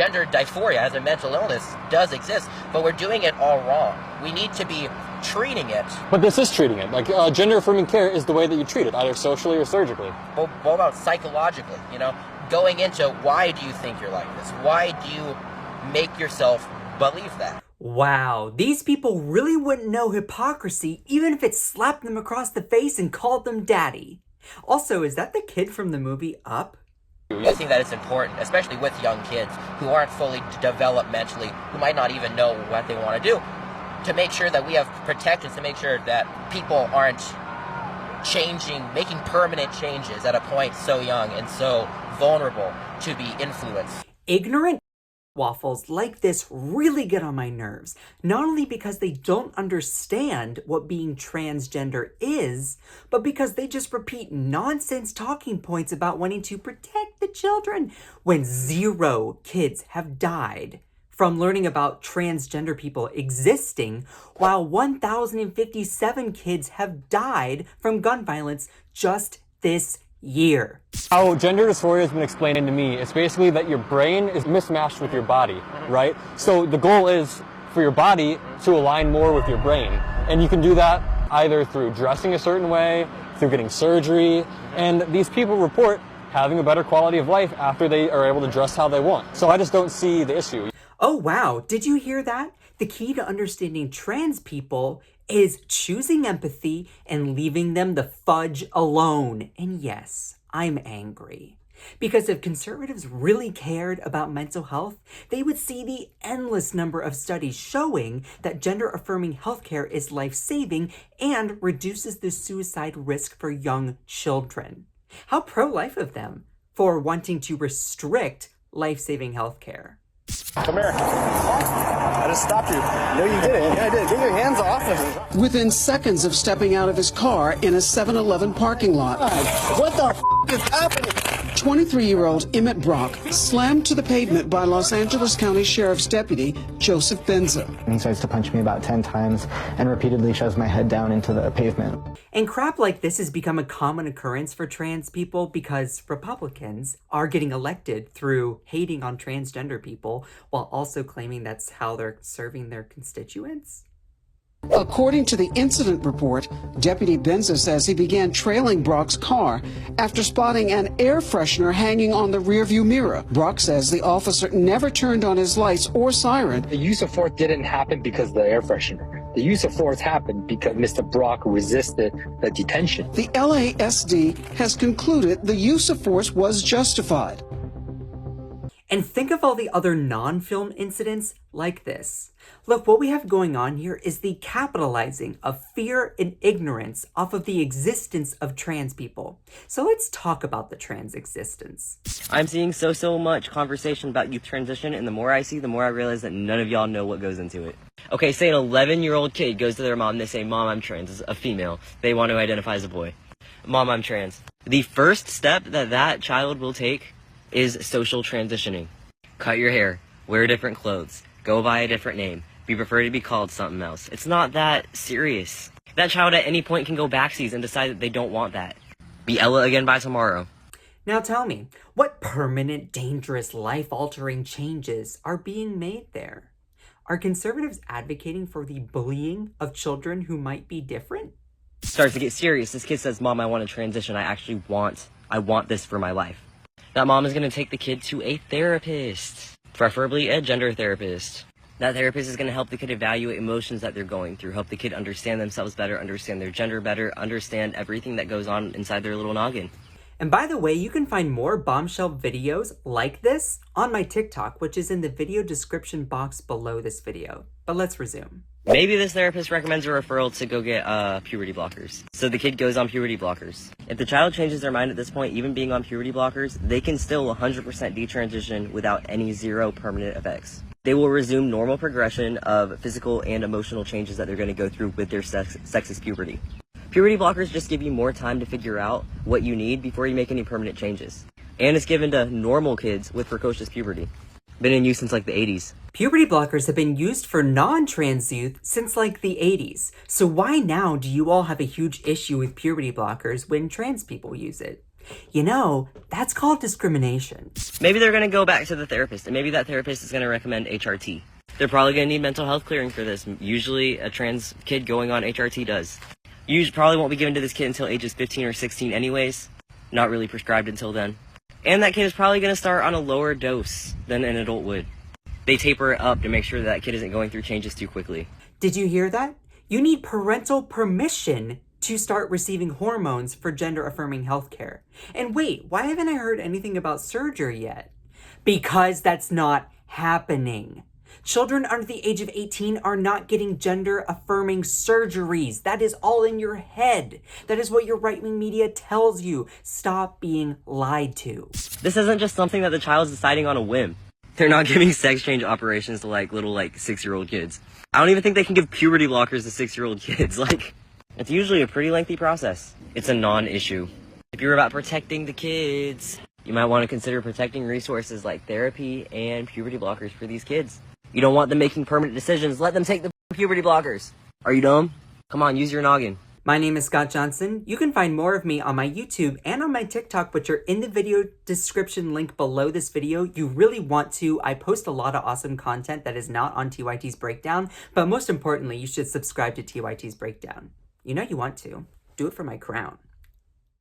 gender dysphoria as a mental illness does exist, but we're doing it all wrong. We need to be treating it. But this is treating it. Like, gender-affirming care is the way that you treat it, either socially or surgically. What about psychologically, you know? Going into why do you think you're like this? Why do you make yourself believe that? Wow, these people really wouldn't know hypocrisy even if it slapped them across the face and called them daddy. Also, is that the kid from the movie Up? I think that it's important, especially with young kids who aren't fully developed mentally, who might not even know what they want to do, to make sure that we have protections, to make sure that people aren't making permanent changes at a point so young and so vulnerable to be influenced. Ignorant waffles like this really get on my nerves, not only because they don't understand what being transgender is, but because they just repeat nonsense talking points about wanting to protect the children when 0 kids have died from learning about transgender people existing, while 1,057 kids have died from gun violence just this year. How gender dysphoria has been explained to me, it's basically that your brain is mismatched with your body, right? So the goal is for your body to align more with your brain. And you can do that either through dressing a certain way, through getting surgery, and these people report having a better quality of life after they are able to dress how they want. So I just don't see the issue. Oh wow, did you hear that? The key to understanding trans people is choosing empathy and leaving them the fudge alone. And yes, I'm angry. Because if conservatives really cared about mental health, they would see the endless number of studies showing that gender-affirming healthcare is life-saving and reduces the suicide risk for young children. How pro-life of them for wanting to restrict life-saving healthcare. Come here. I just stopped you. No, you didn't. Yeah, I did. Get your hands off. Within seconds of stepping out of his car in a 7-Eleven parking lot. What the is happening? 23-year-old Emmett Brock slammed to the pavement by Los Angeles County Sheriff's Deputy Joseph Benza. He starts to punch me about 10 times and repeatedly shoves my head down into the pavement. And crap like this has become a common occurrence for trans people because Republicans are getting elected through hating on transgender people while also claiming that's how they're serving their constituents. According to the incident report, Deputy Benza says he began trailing Brock's car after spotting an air freshener hanging on the rearview mirror. Brock says the officer never turned on his lights or siren. The use of force didn't happen because of the air freshener. The use of force happened because Mr. Brock resisted the detention. The LASD has concluded the use of force was justified. And think of all the other non-film incidents like this. Look, what we have going on here is the capitalizing of fear and ignorance off of the existence of trans people. So let's talk about the trans existence. I'm seeing so much conversation about youth transition, and the more I see, the more I realize that none of y'all know what goes into it. Okay, say an 11-year-old kid goes to their mom and they say, "Mom, I'm trans," a female. They want to identify as a boy. "Mom, I'm trans." The first step that child will take is social transitioning. Cut your hair, wear different clothes, go by a different name, be preferred to be called something else. It's not that serious. That child at any point can go backseas and decide that they don't want that. Be Ella again by tomorrow. Now tell me, what permanent, dangerous, life-altering changes are being made there? Are conservatives advocating for the bullying of children who might be different? Starts to get serious. This kid says, "Mom, I want to transition. I want this for my life." That mom is going to take the kid to a therapist, preferably a gender therapist. That therapist is going to help the kid evaluate emotions that they're going through, help the kid understand themselves better, understand their gender better, understand everything that goes on inside their little noggin. And by the way, you can find more bombshell videos like this on my TikTok, which is in the video description box below this video. But let's resume. Maybe this therapist recommends a referral to go get puberty blockers. So the kid goes on puberty blockers. If the child changes their mind at this point, even being on puberty blockers, they can still 100% detransition without any 0 permanent effects. They will resume normal progression of physical and emotional changes that they're going to go through with their sexist puberty. Puberty blockers just give you more time to figure out what you need before you make any permanent changes. And it's given to normal kids with precocious puberty. Been in use since like the 80s. Puberty blockers have been used for non-trans youth since like the 80s. So why now do you all have a huge issue with puberty blockers when trans people use it? You know, that's called discrimination. Maybe they're going to go back to the therapist, and maybe that therapist is going to recommend HRT. They're probably going to need mental health clearing for this. Usually a trans kid going on HRT does. You probably won't be given to this kid until ages 15 or 16 anyways. Not really prescribed until then. And that kid is probably going to start on a lower dose than an adult would. They taper it up to make sure that kid isn't going through changes too quickly. Did you hear that? You need parental permission to start receiving hormones for gender-affirming healthcare. And wait, why haven't I heard anything about surgery yet? Because that's not happening. Children under the age of 18 are not getting gender-affirming surgeries. That is all in your head. That is what your right-wing media tells you. Stop being lied to. This isn't just something that the child's deciding on a whim. They're not giving sex change operations to little 6-year-old kids. I don't even think they can give puberty blockers to 6-year-old kids. It's usually a pretty lengthy process. It's a non-issue. If you're about protecting the kids, you might want to consider protecting resources like therapy and puberty blockers for these kids. You don't want them making permanent decisions. Let them take the puberty blockers. Are you dumb? Come on, use your noggin. My name is Scott Johnson. You can find more of me on my YouTube and on my TikTok, which are in the video description link below this video. You really want to. I post a lot of awesome content that is not on TYT's Breakdown, but most importantly, you should subscribe to TYT's Breakdown. You know you want to. Do it for my crown.